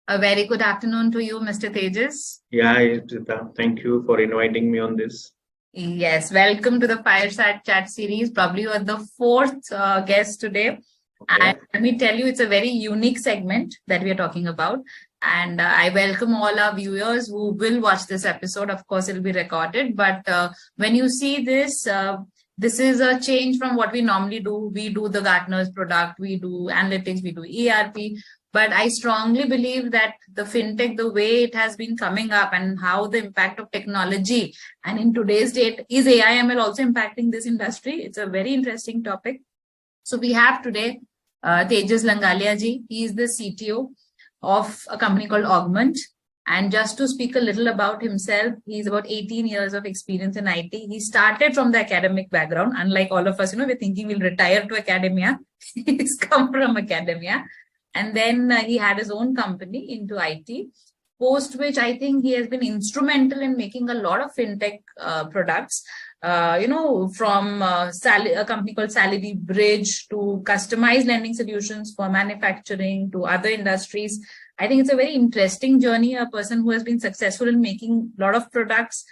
A very good afternoon to you, Mr. Tejas. Yeah, Rita, thank you for inviting me on this. Yes, welcome to the Fireside Chat series. Probably you are the fourth guest today. And Okay. let me tell you, it's a very unique segment that we are talking about. And I welcome all our viewers who will watch this episode. Of course, it will be recorded. But when you see this, this is a change from what we normally do. We do the Gartner's product, we do analytics, we do ERP. But I strongly believe that the fintech, the way it has been coming up and how the impact of technology and in today's date, is AI ML also impacting this industry? It's a very interesting topic. So we have today Tejas Langalia ji. He is the CTO of a company called Augmont. And just to speak a little about himself, he's about 18 years of experience in IT. He started from the academic background. Unlike all of us, we're thinking we'll retire to academia. He's come from academia. And then he had his own company into IT, post which I think he has been instrumental in making a lot of fintech products, from a company called Salary Bridge to customized lending solutions for manufacturing to other industries. I think it's a very interesting journey, a person who has been successful in making a lot of products,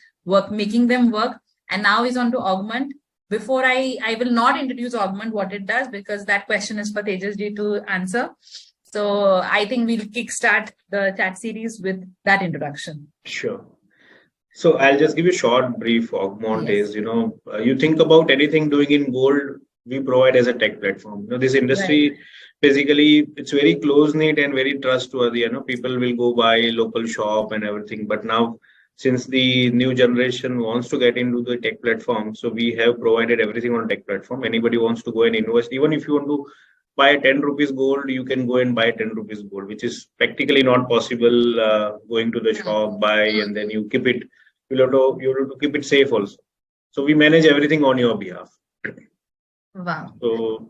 making them work, and now is on to Augment. Before I will not introduce Augment, what it does, because that question is for Tejas ji to answer. So I think we'll kickstart the chat series with that introduction. Sure. So I'll just give you a short brief. Augmont Yes. is, you think about anything doing in gold, we provide as a tech platform. This industry, Right. basically, it's very close knit and very trustworthy. People will go buy local shop and everything. But now, since the new generation wants to get into the tech platform, so we have provided everything on tech platform. Anybody wants to go and invest, even if you want to buy 10 rupees gold, you can go and buy 10 rupees gold, which is practically not possible. Going to the shop, buy, and then you keep it. You have to keep it safe also. So we manage everything on your behalf. Wow. So,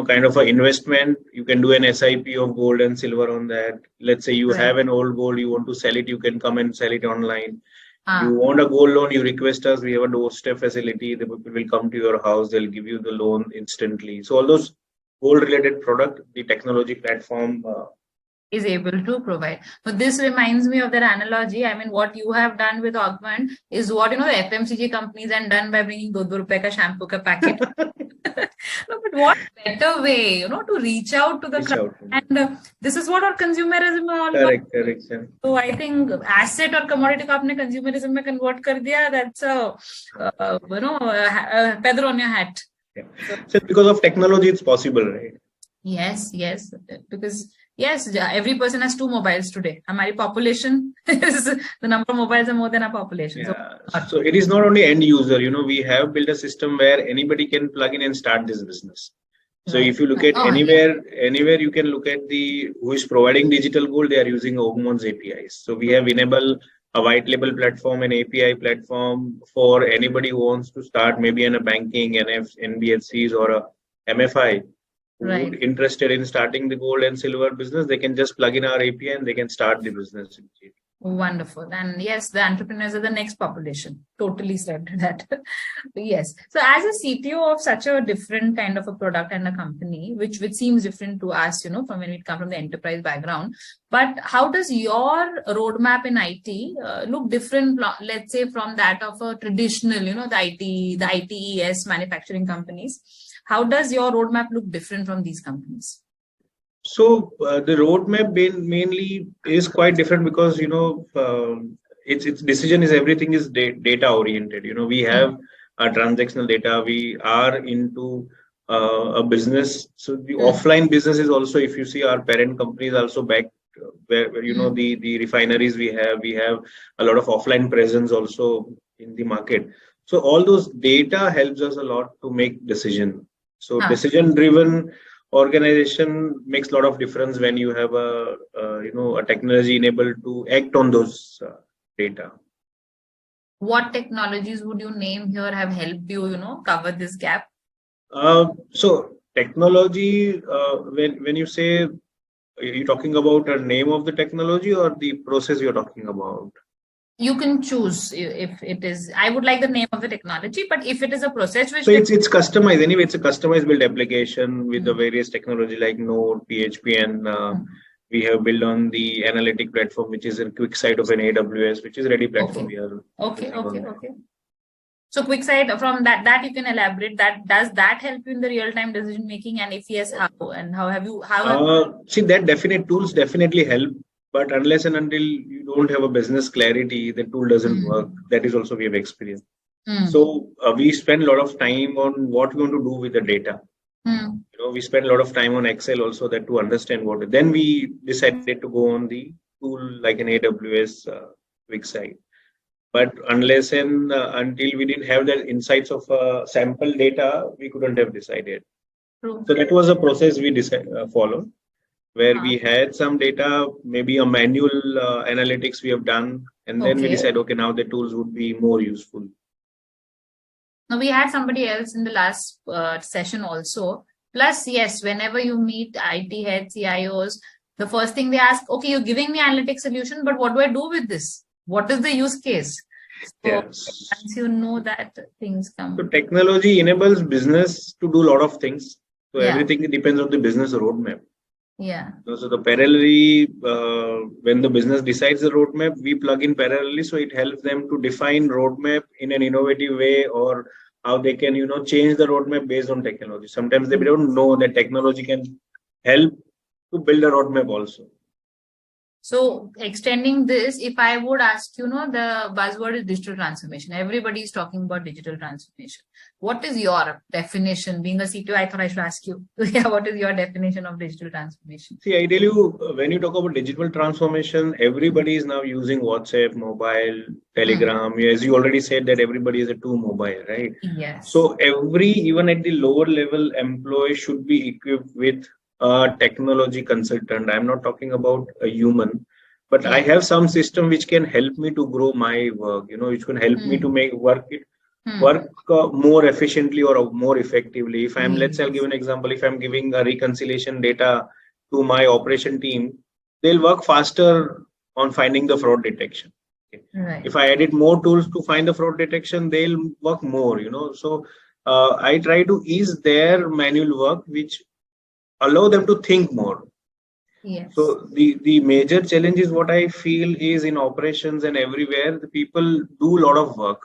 kind of an investment, you can do an SIP of gold and silver on that. Let's say you Right. have an old gold, you want to sell it, you can come and sell it online. You Ah, want a gold loan, you request us, we have a doorstep facility. The people will come to your house, they'll give you the loan instantly. So all those gold related product, the technology platform. is able to provide. So this reminds me of that analogy. I mean, what you have done with Augment is what, the FMCG companies and done by bringing ₹2 ka shampoo ka packet. No, but what better way, to reach out to the Reach crowd. out. And this is what our consumerism is all about. Correct. Yeah. So I think asset or commodity को आपने consumerism में convert कर दिया. That's a feather on your hat. Yeah. So because of technology, it's possible, right? Yes, because yes, every person has 2 mobiles today. Our population is the number of mobiles are more than our population. Yeah. So it is not only end user. We have built a system where anybody can plug in and start this business. So right. if you look at anywhere you can look at who is providing digital gold, they are using Augmont's APIs. So we have enabled a white label platform, an API platform for anybody who wants to start maybe in a banking, NBFCs or a MFI. Right. Interested in starting the gold and silver business, they can just plug in our API and they can start the business. Wonderful. And yes, the entrepreneurs are the next population. Totally said that. Yes. So as a CTO of such a different kind of a product and a company, which seems different to us, from when we come from the enterprise background, but how does your roadmap in IT look different, let's say, from that of a traditional, the ITES manufacturing companies? How does your roadmap look different from these companies? So the roadmap mainly is quite different because its decision is everything is data oriented. We have our transactional data. We are into a business. So the offline business is also, if you see, our parent company is also back where the refineries we have a lot of offline presence also in the market. So all those data helps us a lot to make decision. So decision driven organization makes a lot of difference when you have a technology enabled to act on those data. What technologies would you name here have helped you, cover this gap? So technology, when you say, are you talking about a name of the technology or the process you're talking about? You can choose if it is. I would like the name of the technology, but if it is a process which. So it's customized. Anyway, it's a customized build application with the various technology like Node, PHP, and We have built on the analytic platform, which is a quick site of an AWS, which is ready platform. Okay. We are Okay. using on that. Okay. So quick side from that you can elaborate. That does that help you in the real time decision making? And if yes, how? And how have you See, that definite tools definitely help, but unless and until you don't have a business clarity, the tool doesn't work. That is also we have experienced. So we spend a lot of time on what we want to do with the data. We spend a lot of time on Excel also that to understand what. Then we decided to go on the tool like an AWS quick site. But unless and until we didn't have the insights of sample data, we couldn't have decided. True. So that was a process we followed, where we had some data, maybe a manual analytics we have done, and then we decided, okay, now the tools would be more useful. Now we had somebody else in the last session also. Plus, yes, whenever you meet IT heads, CIOs, the first thing they ask, okay, you're giving me analytics solution, but what do I do with this? What is the use case? So Yes. once you know that, things come. So technology enables business to do a lot of things. So everything depends on the business roadmap. Yeah. So the parallelly, when the business decides the roadmap, we plug in parallelly. So it helps them to define roadmap in an innovative way, or how they can, change the roadmap based on technology. Sometimes they don't know that technology can help to build a roadmap also. So extending this, if I would ask, the buzzword is digital transformation. Everybody is talking about digital transformation. What is your definition? Being a CTO, I thought I should ask you. What is your definition of digital transformation? See, I tell you, when you talk about digital transformation, everybody is now using WhatsApp, mobile, Telegram. As you already said that everybody is a tool mobile, right? Yes. So even at the lower level, employee should be equipped with a technology consultant. I'm not talking about a human, but I have some system which can help me to grow my work, which can help me to make work more efficiently or more effectively. If let's say I'll give an example. If I'm giving a reconciliation data to my operation team, they'll work faster on finding the fraud detection. Right. If I added more tools to find the fraud detection, they'll work more, So I try to ease their manual work, which allow them to think more. Yes. So the major challenge is what I feel is in operations and everywhere, the people do a lot of work,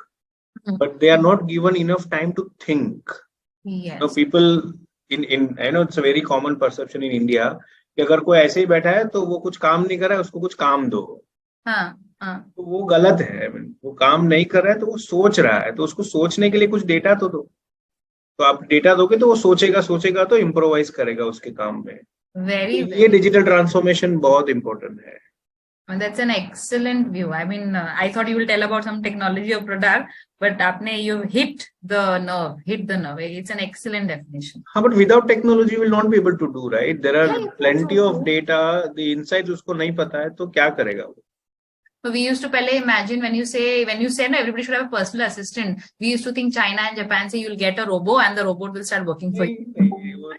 but they are not given enough time to think. Yes. People in I know it's a very common perception in India कि अगर कोई ऐसे ही बैठा है तो वो कुछ काम नहीं कर रहा है, उसको कुछ काम दो. तो वो गलत है. वो काम नहीं कर रहा है तो वो सोच रहा है, तो उसको सोचने के लिए कुछ डेटा तो दो. तो आप डेटा दोगे तो वो सोचेगा तो इम्प्रोवाइज करेगा उसके काम में. ये डिजिटल ट्रांसफॉर्मेशन बहुत इम्पोर्टेंट है. And that's an excellent view. I mean, I thought you will tell about some technology or product, but you hit the nerve. It's an excellent definition. But without technology, you will not be able to do, right? There are plenty of data. The insights usko nahi pata hai, to kya karega wo? So we used to imagine when you say no, everybody should have a personal assistant. We used to think China and Japan say you'll get a robot and the robot will start working for you.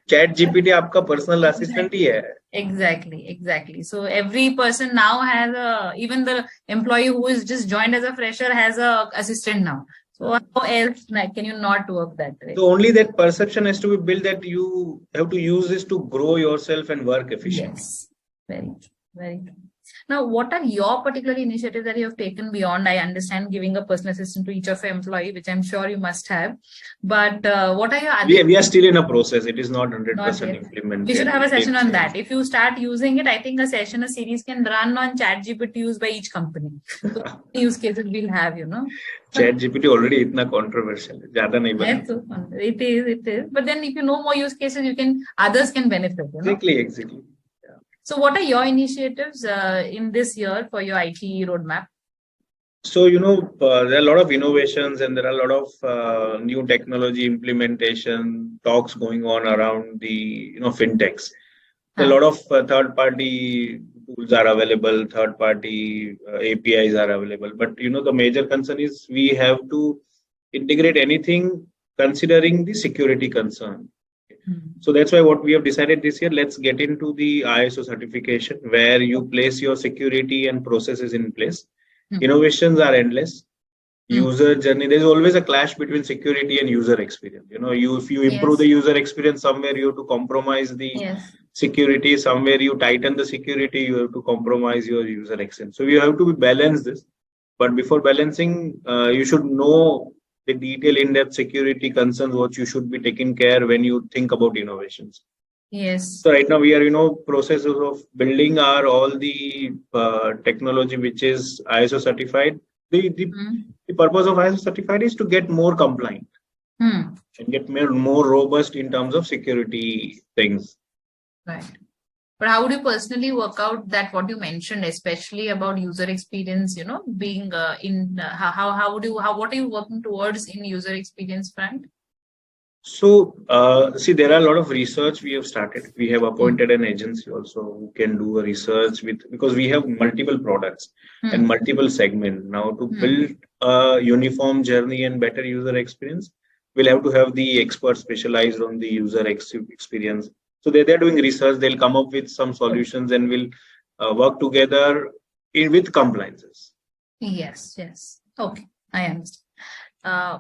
Chat GPT आपका personal assistant ही है. Exactly. So every person now has even the employee who is just joined as a fresher has a assistant now. So how else can you not work that way? So only that perception has to be built that you have to use this to grow yourself and work efficiently. Yes, very true. Now, what are your particular initiatives that you have taken beyond, I understand, giving a personal assistant to each of your employee, which I'm sure you must have. But what are your other... We are still in a process. It is not 100% implemented. We should have a session on that. If you start using it, I think a series can run on ChatGPT used by each company. So use cases we'll have, ChatGPT already itna controversial. Zyada nahi bana. It is. But then if you know more use cases, others can benefit. Exactly. So what are your initiatives in this year for your IT roadmap? So, there are a lot of innovations and there are a lot of new technology implementation talks going on around the, fintechs. A lot of third-party tools are available, third-party APIs are available. But, the major concern is we have to integrate anything considering the security concern. So that's why what we have decided this year, let's get into the ISO certification where you place your security and processes in place. Innovations are endless. User journey, there's always a clash between security and user experience. If you improve the user experience somewhere, you have to compromise the security, somewhere you tighten the security, you have to compromise your user experience. So you have to balance this. But before balancing, you should know the detail in-depth security concerns, what you should be taking care when you think about innovations. Yes. So right now we are, processes of building our all the technology which is ISO certified. The purpose of ISO certified is to get more compliant Hmm. and get more robust in terms of security things. Right. But how would you personally work out that what you mentioned, especially about user experience, being what are you working towards in user experience front? So, see, there are a lot of research we have started. We have Hmm. appointed an agency also who can do a research because we have multiple products and Hmm. multiple segments. Now, to Hmm. build a uniform journey and better user experience, we'll have to have the experts specialized on the user experience. So they're doing research. They'll come up with some solutions and we'll work together with compliances. Yes, yes. Okay, I understand. Uh,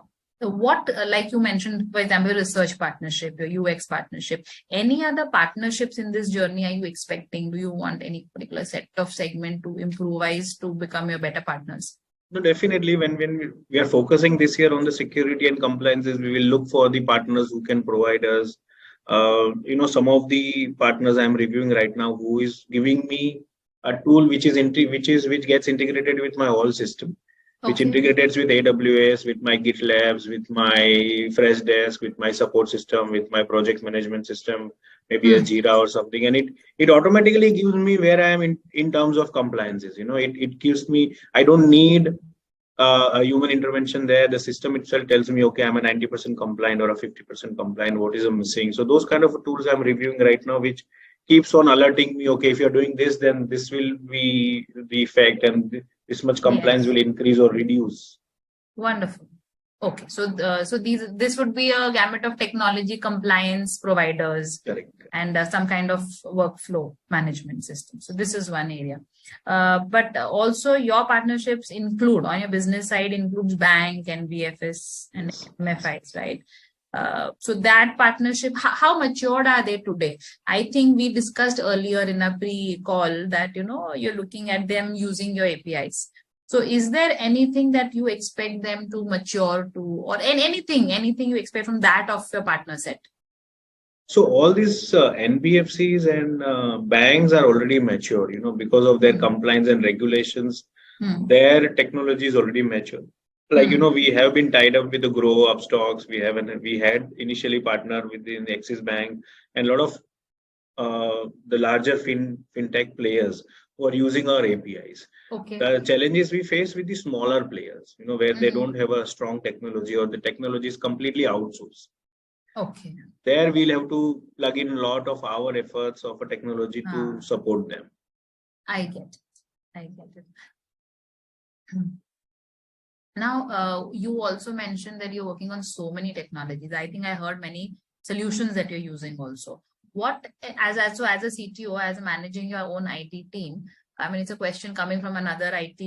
what, like you mentioned, for example, research partnership, your UX partnership, any other partnerships in this journey are you expecting? Do you want any particular set of segment to improvise to become your better partners? No, definitely. When we are focusing this year on the security and compliances, we will look for the partners who can provide us. Some of the partners I'm reviewing right now who is giving me a tool which gets integrated with my whole system, which Okay. integrates with AWS, with my GitLabs, with my Freshdesk, with my support system, with my project management system, maybe a Hmm. Jira or something, and it automatically gives me where I am in terms of compliances. It gives me, I don't need a human intervention there. The system itself tells me, okay, I'm a 90% compliant or a 50% compliant. What is missing? So those kind of tools I'm reviewing right now, which keeps on alerting me. Okay, if you're doing this, then this will be the effect, and this much compliance Yes. will increase or reduce. Wonderful. Okay, so this would be a gamut of technology compliance providers Correct. and some kind of workflow management system. So this is one area. But also your partnerships include on your business side includes bank and BFS and Yes. MFIs, right? So that partnership, how matured are they today? I think we discussed earlier in a pre-call that you're looking at them using your APIs. So is there anything that you expect them to mature to, or anything you expect from that of your partner set? So all these NBFCs and banks are already mature, because of their Hmm. compliance and regulations. Hmm. Their technology is already mature. Like, Hmm. we have been tied up with the grow up stocks. We had initially partnered with the Axis Bank and a lot of the larger fintech players who are using our APIs. Okay. The challenges we face with the smaller players, where they Hmm. don't have a strong technology or the technology is completely outsourced. Okay. There we'll have to plug in a lot of our efforts of a technology to Ah, support them. I get it. I get it. Now, you also mentioned that you're working on so many technologies. I think I heard many solutions that you're using also. What, as a CTO, as managing your own IT team, I mean, it's a question coming from another IT,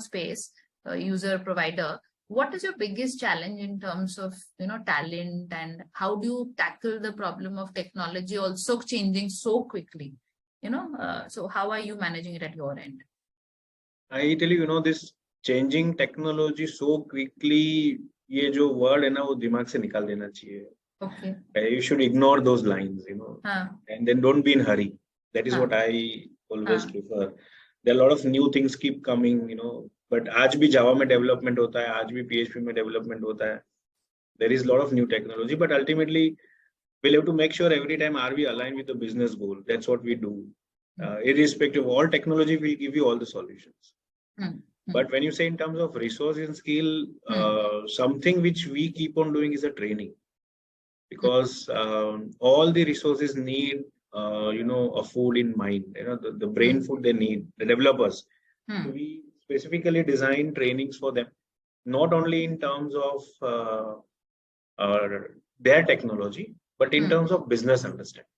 space, user provider. What is your biggest challenge in terms of, talent, and how do you tackle the problem of technology also changing so quickly? So how are you managing it at your end? I tell you, this changing technology so quickly, ये जो word है ना वो दिमाग से निकाल देना चाहिए. Okay. You should ignore those lines, Huh. and then don't be in hurry. That is Huh. what I always Huh. prefer. There are a lot of new things keep coming. But आज भी Java में development होता है, आज भी PHP में development होता है. There is a lot of new technology, but ultimately we'll have to make sure every time are we aligned with the business goal. That's what we do. Irrespective of all technology, will give you all the solutions. Hmm. But when you say in terms of resource and skill, something which we keep on doing is a training, because all the resources need, a food in mind, the brain food they need, the developers. So we specifically design trainings for them, not only in terms of their technology, but in terms of business understanding.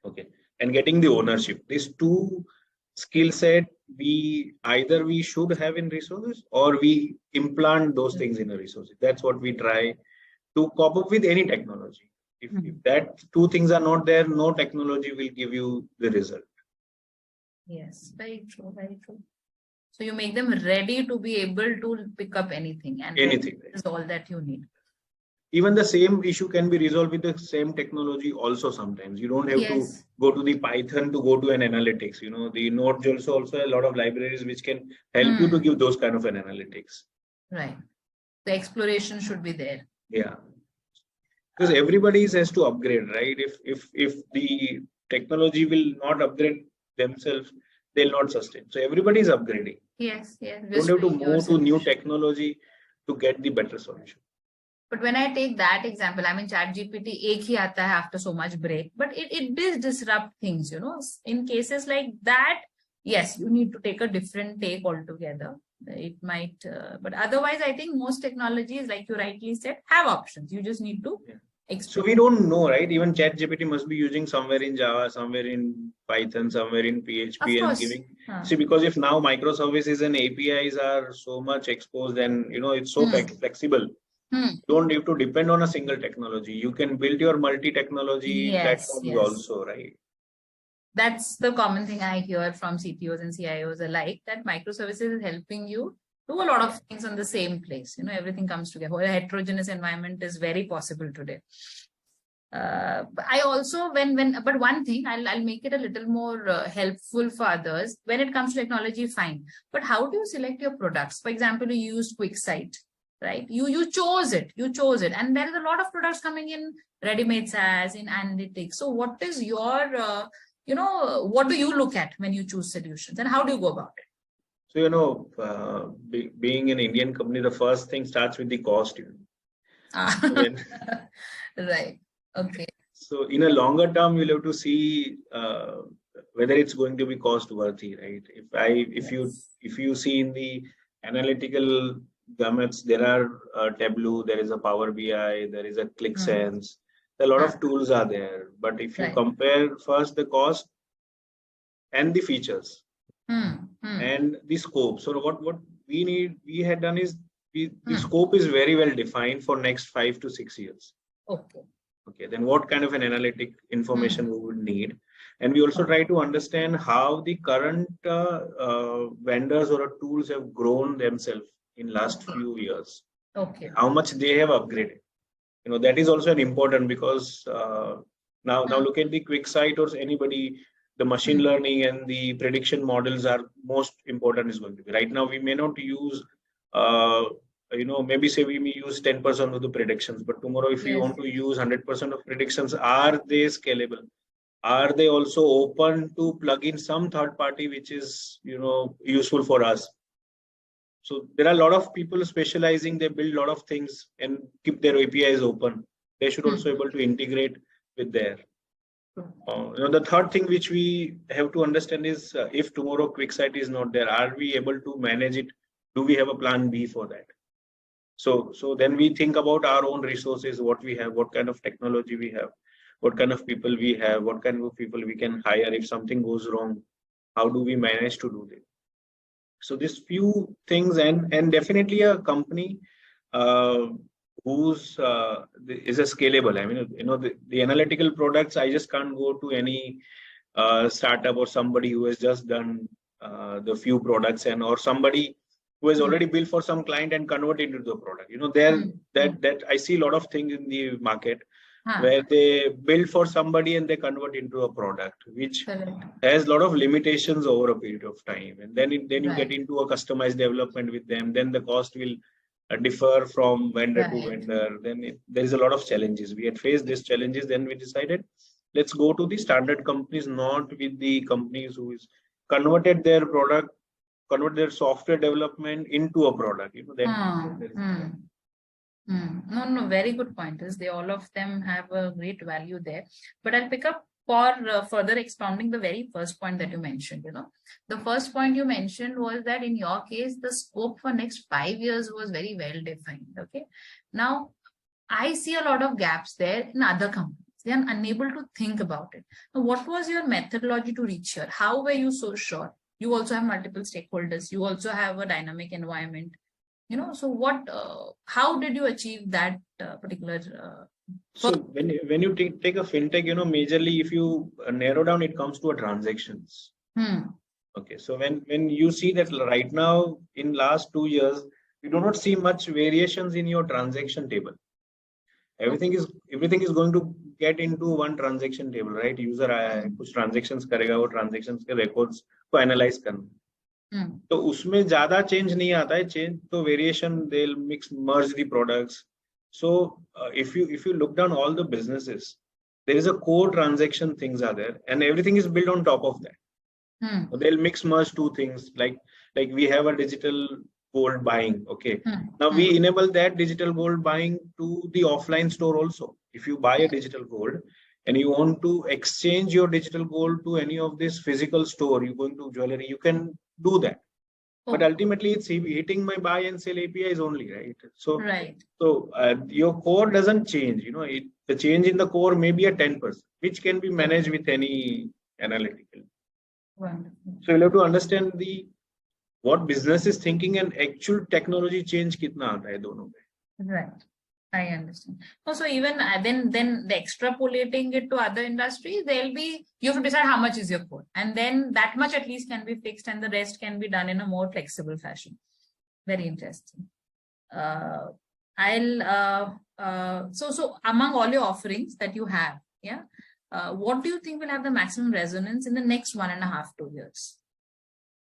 Okay. And getting the ownership. These two skill set, we should have in resources, or we implant those things in a resource. That's what we try to cope up with any technology. If that two things are not there, no technology will give you the result. Yes, very true, very true. So you make them ready to be able to pick up anything, and Anything. is all that you need. Even the same issue can be resolved with the same technology also sometimes. You don't have to go to the Python to go to an analytics. The Node also a lot of libraries which can help you to give those kind of an analytics. Right. The exploration should be there. Yeah. Because everybody has to upgrade, right? If the technology will not upgrade themselves, they'll not sustain. So everybody is upgrading. Yes, yes. Don't have to move to new technology to get the better solution. But when I take that example, I mean, ChatGPT ek hi aata hai after so much break, but it does disrupt things, In cases like that, yes, you need to take a different take altogether. It might, but otherwise, I think most technologies, like you rightly said, have options. You just need to explore. So we don't know, right? Even ChatGPT must be using somewhere in Java, somewhere in Python, somewhere in PHP, and giving. See, because if now microservices and APIs are so much exposed, and it's so flexible. You don't have to depend on a single technology. You can build your multi-technology platforms also, right? That's the common thing I hear from CTOs and CIOs alike, that microservices is helping you do a lot of things on the same place. Everything comes together. A heterogeneous environment is very possible today. I also, but one thing, I'll make it a little more helpful for others. When it comes to technology, fine. But how do you select your products? For example, you used QuickSight. Right, you chose it, and there is a lot of products coming in ready-made SaaS, in analytics. So what is your what do you look at when you choose solutions, and how do you go about it? So being an Indian company, the first thing starts with the cost. Right. Okay. So in a longer term, you'll have to see whether it's going to be cost worthy, right? If you see in the analytical gamuts, there are Tableau, there is a Power BI, there is a ClickSense. A lot of tools are there, but if you compare first the cost and the features and the scope. So what we had done is the scope is very well defined for next 5 to 6 years. Okay, then what kind of an analytic information we would need, and we also try to understand how the current vendors or tools have grown themselves in last few years. Okay. How much they have upgraded. That is also an important, because now look at the QuickSight or anybody, the machine learning and the prediction models are most important is going to be. Right now, we may not use, maybe say we may use 10% of the predictions, but tomorrow if we want to use 100% of predictions, are they scalable? Are they also open to plug in some third party, which is, useful for us? So there are a lot of people specializing, they build a lot of things and keep their APIs open. They should also be able to integrate with there. The third thing which we have to understand is if tomorrow QuickSight is not there, are we able to manage it? Do we have a plan B for that? So then we think about our own resources, what we have, what kind of technology we have, what kind of people we have, what kind of people we can hire if something goes wrong. How do we manage to do that? So these few things, and definitely a company who's is a scalable. I mean, the analytical products, I just can't go to any startup or somebody who has just done the few products, or somebody who has already built for some client and convert it into the product. That I see a lot of things in the market where they build for somebody and they convert into a product, which has a lot of limitations over a period of time. And then you get into a customized development with them, then the cost will differ from vendor to vendor. Then there is a lot of challenges. We had faced these challenges, then we decided, let's go to the standard companies, not with the companies who is converted their product, convert their software development into a product. No, very good pointers. All of them have a great value there. But I'll pick up for further expounding the very first point that you mentioned. The first point you mentioned was that in your case, the scope for next 5 years was very well defined. Okay. Now, I see a lot of gaps there in other companies. They are unable to think about it. Now, what was your methodology to reach here? How were you so sure? You also have multiple stakeholders. You also have a dynamic environment. So how did you achieve that particular So when you take a fintech, majorly if you narrow down, it comes to a transactions. Okay, so when you see that right now in last 2 years, you do not see much variations in your transaction table. Everything is going to get into one transaction table, right? User कुछ transactions करेगा, वो transactions के records को analyze करना. तो उसमें ज़्यादा change नहीं आता है. Change तो variation, they'll merge the products. So if you look down all the businesses, there is a core transaction things are there, and everything is built on top of that. So they'll merge two things, like we have a digital gold buying. Okay, now we enable that digital gold buying to the offline store also. If you buy a digital gold and you want to exchange your digital gold to any of this physical store, you're going to jewelry, you can do that. But ultimately, it's hitting my buy and sell APIs only, right? So, your core doesn't change. The change in the core may be a 10%, which can be managed with any analytical. Wonderful. So you'll have to understand what business is thinking and actual technology change kitna aata hai dono mein. Right. I understand. So even then the extrapolating it to other industries, you have to decide how much is your core, and then that much at least can be fixed, and the rest can be done in a more flexible fashion. Very interesting. So among all your offerings that you have, what do you think will have the maximum resonance in the next 1.5 to 2 years?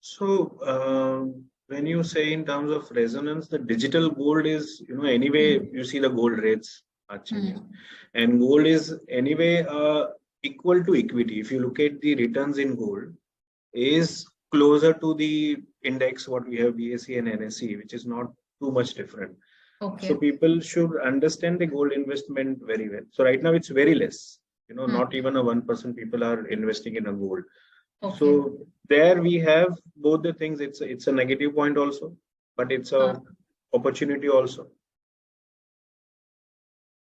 So when you say in terms of resonance, the digital gold is, anyway, you see the gold rates are changing, and gold is anyway equal to equity. If you look at the returns in gold, is closer to the index what we have BSE and NSE, which is not too much different. Okay. So people should understand the gold investment very well. So right now it's very less. Not even a 1% people are investing in a gold. Okay. So there we have both the things. It's a negative point also, but it's a opportunity also.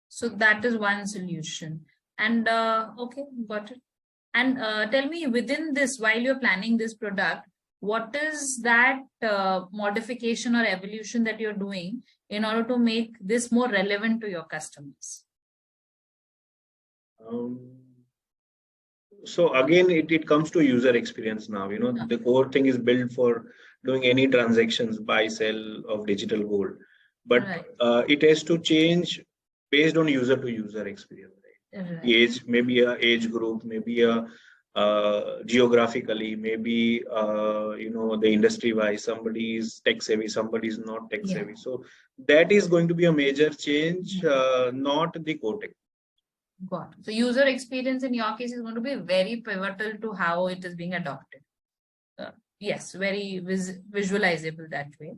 So that is one solution. And okay, got it. And tell me, within this, while you're planning this product, what is that modification or evolution that you're doing in order to make this more relevant to your customers? So again, it comes to user experience now. The core thing is built for doing any transactions, buy, sell of digital gold, but it has to change based on user to user experience. Right? Age, maybe a age group, maybe a geographically, maybe the industry wise, somebody is tech savvy, somebody is not tech savvy. So that is going to be a major change, not the core tech. Got it. So user experience in your case is going to be very pivotal to how it is being adopted. Yes, very visualizable that way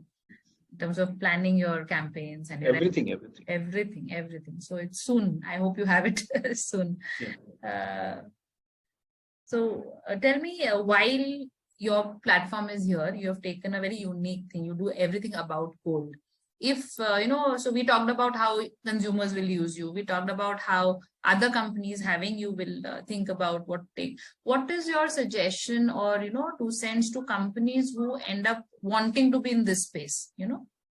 in terms of planning your campaigns and everything. So it's soon. I hope you have it soon. So tell me, while your platform is here, you have taken a very unique thing. You do everything about gold. If, so we talked about how consumers will use you. We talked about how other companies having you will think about what is your suggestion or, 2 cents to companies who end up wanting to be in this space?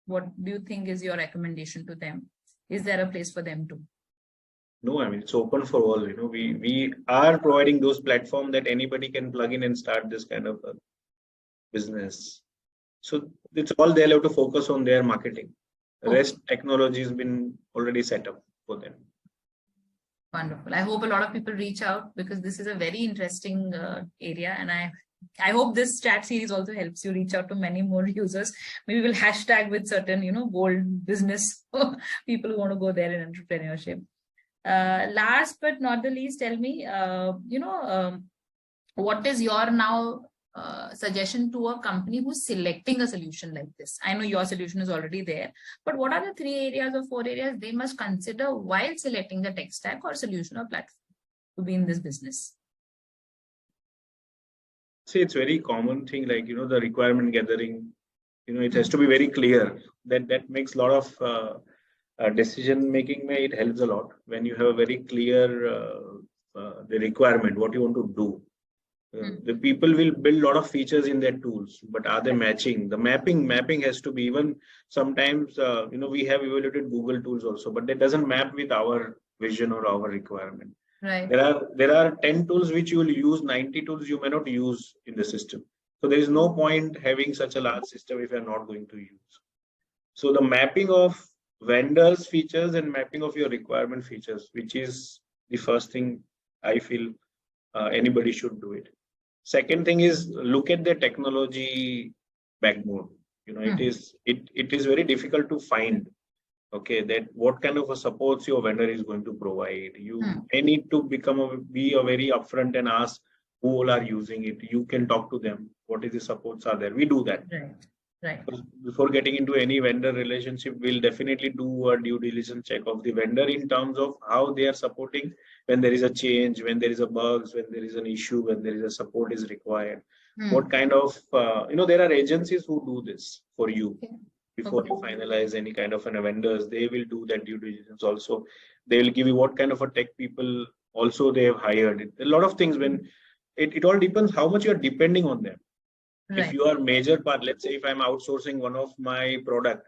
What do you think is your recommendation to them? Is there a place for them to? No, I mean, it's open for all. We are providing those platforms that anybody can plug in and start this kind of a business. So it's all they'll have to focus on their marketing. The rest technology has been already set up for them. Wonderful. I hope a lot of people reach out because this is a very interesting area, and I hope this chat series also helps you reach out to many more users. Maybe we'll hashtag with certain, gold business people who want to go there in entrepreneurship. Last but not the least, tell me, what is your now suggestion to a company who's selecting a solution like this? I know your solution is already there, but what are the 3 areas or 4 areas they must consider while selecting the tech stack or solution or platform to be in this business? See, it's very common thing, like, the requirement gathering, it has to be very clear. That makes a lot of decision making. It helps a lot when you have a very clear the requirement, what you want to do. The people will build a lot of features in their tools, but are they matching? The mapping has to be, even sometimes, we have evaluated Google tools also, but that doesn't map with our vision or our requirement. Right. There are 10 tools which you will use, 90 tools you may not use in the system. So there is no point having such a large system if you're not going to use. So the mapping of vendors features and mapping of your requirement features, which is the first thing I feel anybody should do it. Second thing is look at the technology backbone. It is very difficult to find that what kind of a supports your vendor is going to provide. You may need to be a very upfront and ask who all are using it. You can talk to them. What is the supports are there? We do that. Right. Before getting into any vendor relationship, we'll definitely do a due diligence check of the vendor in terms of how they are supporting when there is a change, when there is a bugs, when there is an issue, when there is a support is required. What kind of there are agencies who do this for you. Before you finalize any kind of an vendors, they will do that due diligence also. They will give you what kind of a tech people also they have hired. A lot of things when it all depends how much you are depending on them. Right. If you are major part, let's say if I'm outsourcing one of my product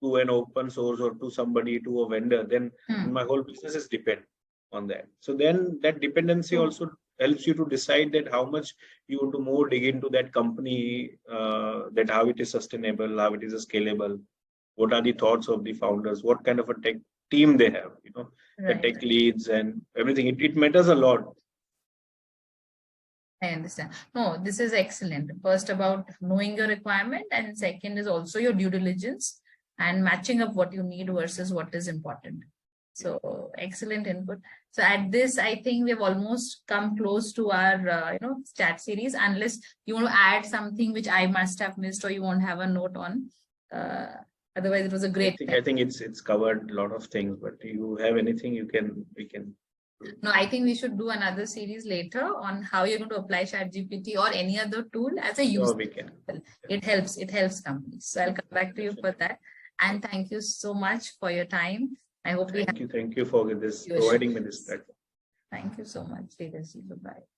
to an open source or to somebody, to a vendor, then my whole business is depend on that. So then that dependency also helps you to decide that how much you want to more dig into that company, that how it is sustainable, how it is scalable, what are the thoughts of the founders, what kind of a tech team they have, the tech leads and everything. It matters a lot. I understand. No, this is excellent. First about knowing your requirement, and second is also your due diligence and matching up what you need versus what is important. So excellent input. So at this, I think we've almost come close to our chat series, unless you want to add something which I must have missed or you won't have a note on. Otherwise, it was a great. I think it's covered a lot of things, but you have anything we can. No, I think we should do another series later on how you're going to apply ChatGPT or any other tool as a user. We can. It helps companies. So I'll come back to you for that. And thank you so much for your time. I hope thank you for this providing me this platform. Thank you so much, Tejas. Bye-bye.